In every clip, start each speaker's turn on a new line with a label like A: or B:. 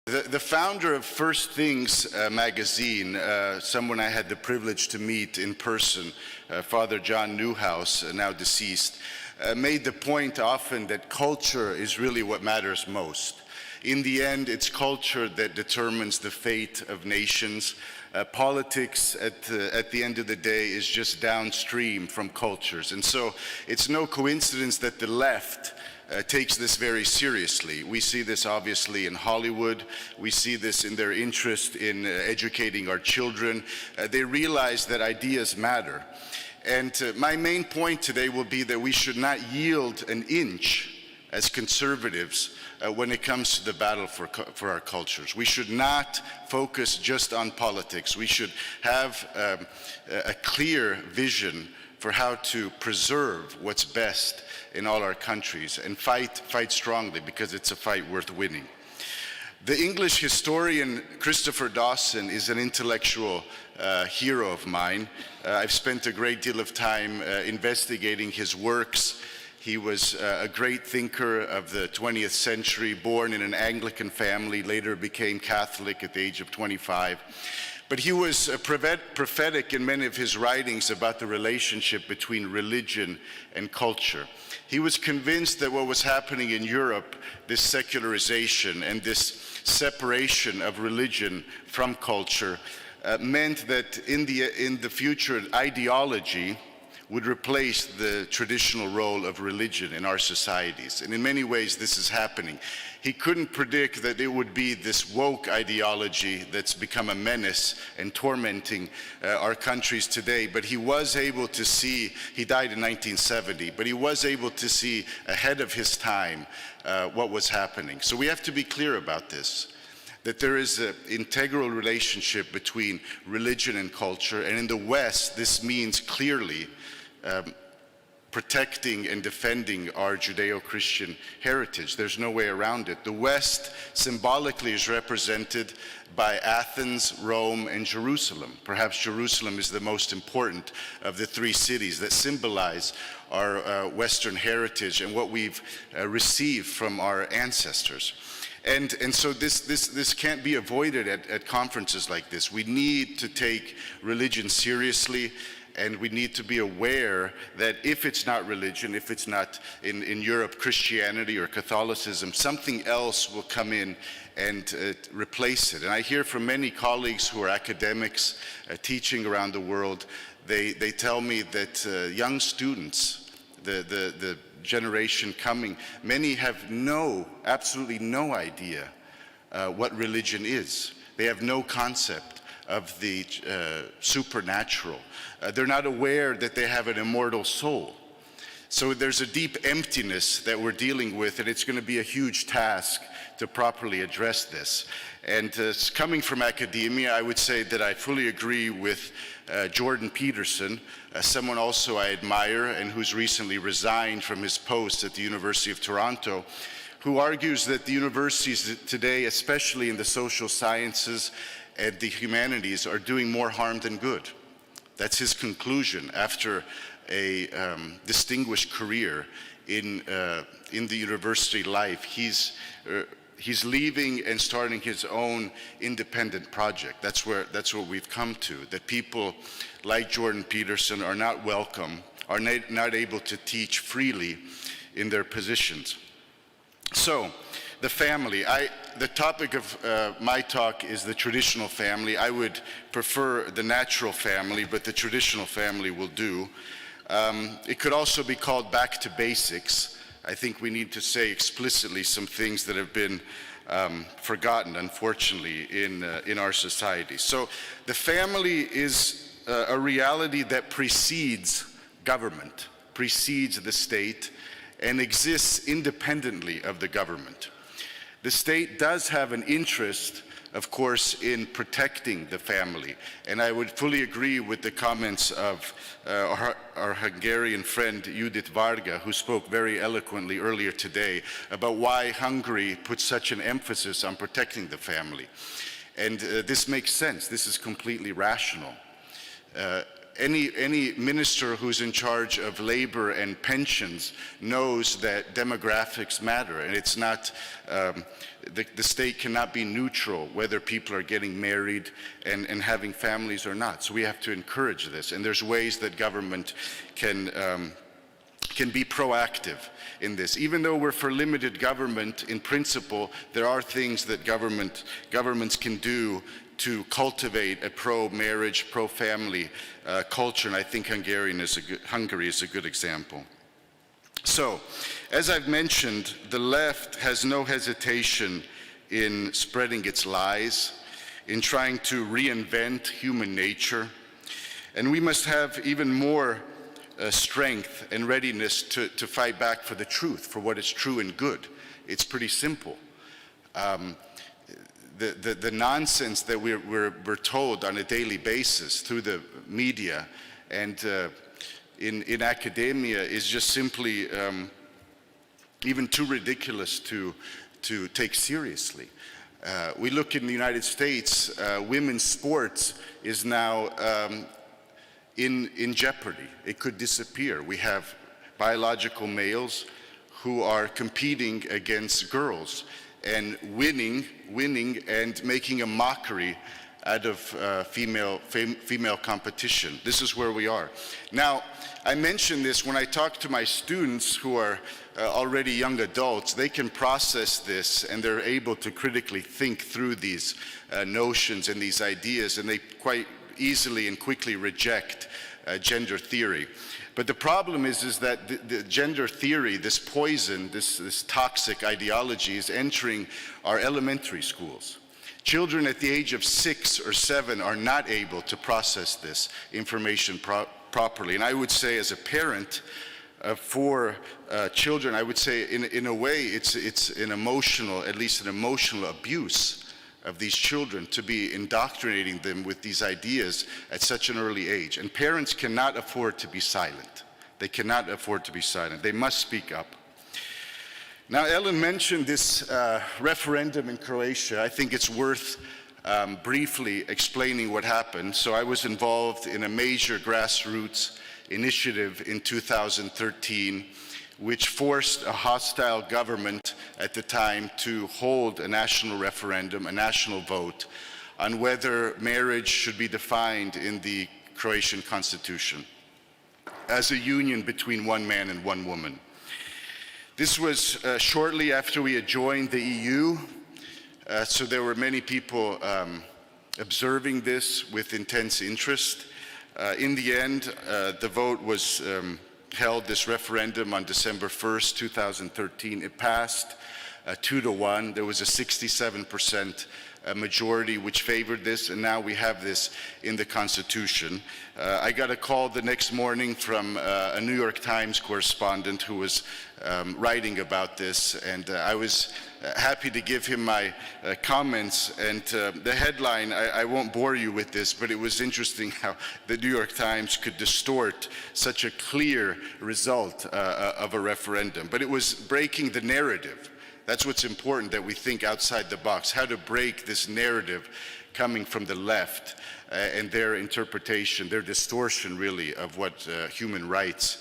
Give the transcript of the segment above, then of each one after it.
A: The founder of First Things magazine, someone I had the privilege to meet in person, Father John Newhouse, now deceased, made the point often that culture is really what matters most. In the end, it's culture that determines the fate of nations. Politics, at the end of the day, is just downstream from cultures. And so it's no coincidence that the left takes this very seriously. We see this obviously in Hollywood. We see this in their interest in educating our children. They realize that ideas matter. And my main point today will be that we should not yield an inch as conservatives when it comes to the battle for our cultures. We should not focus just on politics. We should have a clear vision for how to preserve what's best in all our countries and fight strongly, because it's a fight worth winning. The English historian Christopher Dawson is an intellectual hero of mine. I've spent a great deal of time investigating his works. He was a great thinker of the 20th century, born in an Anglican family, later became Catholic at the age of 25. But he was prophetic in many of his writings about the relationship between religion and culture. He was convinced that what was happening in Europe, this secularization and this separation of religion from culture, meant that in the future, ideology would replace the traditional role of religion in our societies. And in many ways, this is happening. He couldn't predict that it would be this woke ideology that's become a menace and tormenting our countries today, but he was able to see, he died in 1970, but he was able to see ahead of his time what was happening. So we have to be clear about this, that there is an integral relationship between religion and culture, and in the West, this means clearly protecting and defending our Judeo-Christian heritage. There's no way around it. The West symbolically is represented by Athens, Rome, and Jerusalem. Perhaps Jerusalem is the most important of the three cities that symbolize our Western heritage and what we've received from our ancestors. And so this can't be avoided at conferences like this. We need to take religion seriously, and we need to be aware that if it's not religion, if it's not in Europe Christianity or Catholicism, something else will come in and replace it. And I hear from many colleagues who are academics teaching around the world, they tell me that young students, the generation coming, many have absolutely no idea what religion is. They have no concept of the supernatural. They're not aware that they have an immortal soul. So there's a deep emptiness that we're dealing with, and it's going to be a huge task to properly address this. And coming from academia, I would say that I fully agree with Jordan Peterson, someone also I admire and who's recently resigned from his post at the University of Toronto, who argues that the universities today, especially in the social sciences and the humanities, are doing more harm than good. That's his conclusion after a distinguished career in the university life. He's leaving and starting his own independent project. That's what we've come to, that people like Jordan Peterson are not welcome, are not able to teach freely in their positions. So, the family. The topic of my talk is the traditional family. I would prefer the natural family, but the traditional family will do. It could also be called back to basics. I think we need to say explicitly some things that have been forgotten, unfortunately, in our society. So the family is a reality that precedes government, precedes the state, and exists independently of the government. The state does have an interest, of course, in protecting the family. And I would fully agree with the comments of our Hungarian friend Judith Varga, who spoke very eloquently earlier today about why Hungary puts such an emphasis on protecting the family. And this makes sense. This is completely rational. any minister who's in charge of labor and pensions knows that demographics matter, and it's not, the state cannot be neutral whether people are getting married and having families or not. So we have to encourage this, and there's ways that government can be proactive in this. Even though we're for limited government, in principle, there are things that governments can do to cultivate a pro-marriage, pro-family culture, and I think Hungary is a good example. So, as I've mentioned, the left has no hesitation in spreading its lies, in trying to reinvent human nature, and we must have even more strength and readiness to fight back for the truth, for what is true and good. It's pretty simple. The nonsense that we're told on a daily basis through the media and in academia is just simply even too ridiculous to take seriously. We look in the United States, women's sports is now in jeopardy. It could disappear. We have biological males who are competing against girls and winning and making a mockery out of female competition. This is where we are. Now, I mention this when I talk to my students who are already young adults. They can process this and they're able to critically think through these notions and these ideas, and they quite easily and quickly reject gender theory. But the problem is that the gender theory, this poison, this toxic ideology is entering our elementary schools. Children at the age of 6 or 7 are not able to process this information properly. And I would say, as a parent for children, I would say in a way it's an emotional, at least an emotional abuse of these children to be indoctrinating them with these ideas at such an early age. And parents cannot afford to be silent. They cannot afford to be silent. They must speak up. Now, Ellen mentioned this referendum in Croatia. I think it's worth briefly explaining what happened. So I was involved in a major grassroots initiative in 2013, which forced a hostile government at the time to hold a national referendum, a national vote, on whether marriage should be defined in the Croatian constitution as a union between one man and one woman. This was shortly after we had joined the EU, so there were many people observing this with intense interest. In the end, the vote was held, this referendum, on December 1st, 2013. It passed 2-1. There was a 67% majority which favored this, and now we have this in the Constitution. I got a call the next morning from a New York Times correspondent who was writing about this, and I was happy to give him my comments. And the headline, I won't bore you with this, but it was interesting how the New York Times could distort such a clear result of a referendum. But it was breaking the narrative. That's what's important, that we think outside the box, how to break this narrative coming from the left and their interpretation, their distortion really of what human rights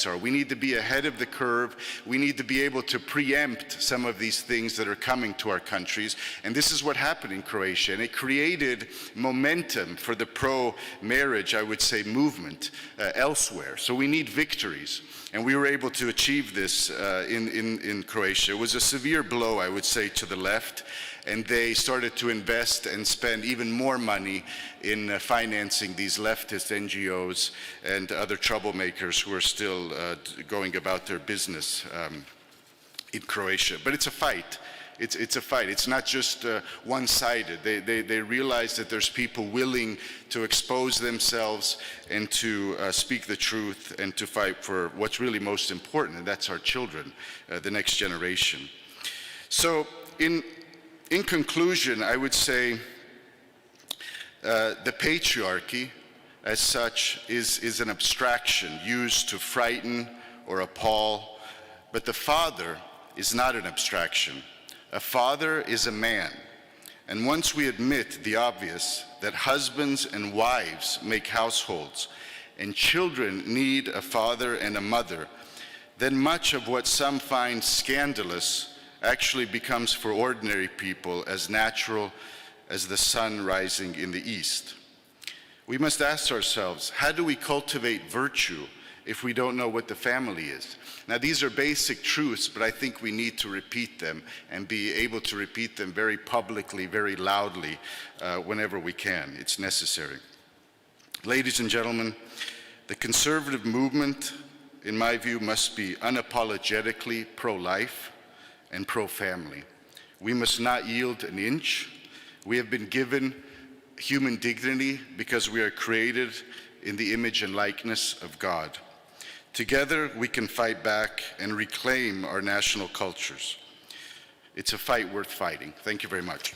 A: are. We need to be ahead of the curve. We need to be able to preempt some of these things that are coming to our countries. And this is what happened in Croatia. And it created momentum for the pro-marriage, I would say, movement elsewhere. So we need victories. And we were able to achieve this in Croatia. It was a severe blow, I would say, to the left. And they started to invest and spend even more money in financing these leftist NGOs and other troublemakers who are still going about their business in Croatia. But it's a fight. It's a fight. It's not just one-sided. They realize that there's people willing to expose themselves and to speak the truth and to fight for what's really most important, and that's our children, the next generation. So in conclusion, I would say the patriarchy as such is an abstraction used to frighten or appall, but the father is not an abstraction. A father is a man. And once we admit the obvious, that husbands and wives make households, and children need a father and a mother, then much of what some find scandalous actually becomes for ordinary people as natural as the sun rising in the east. We must ask ourselves, how do we cultivate virtue if we don't know what the family is? Now, these are basic truths, but I think we need to repeat them and be able to repeat them very publicly, very loudly, whenever we can. It's necessary. Ladies and gentlemen, the conservative movement, in my view, must be unapologetically pro-life and pro-family. We must not yield an inch. We have been given human dignity because we are created in the image and likeness of God. Together, we can fight back and reclaim our national cultures. It's a fight worth fighting. Thank you very much.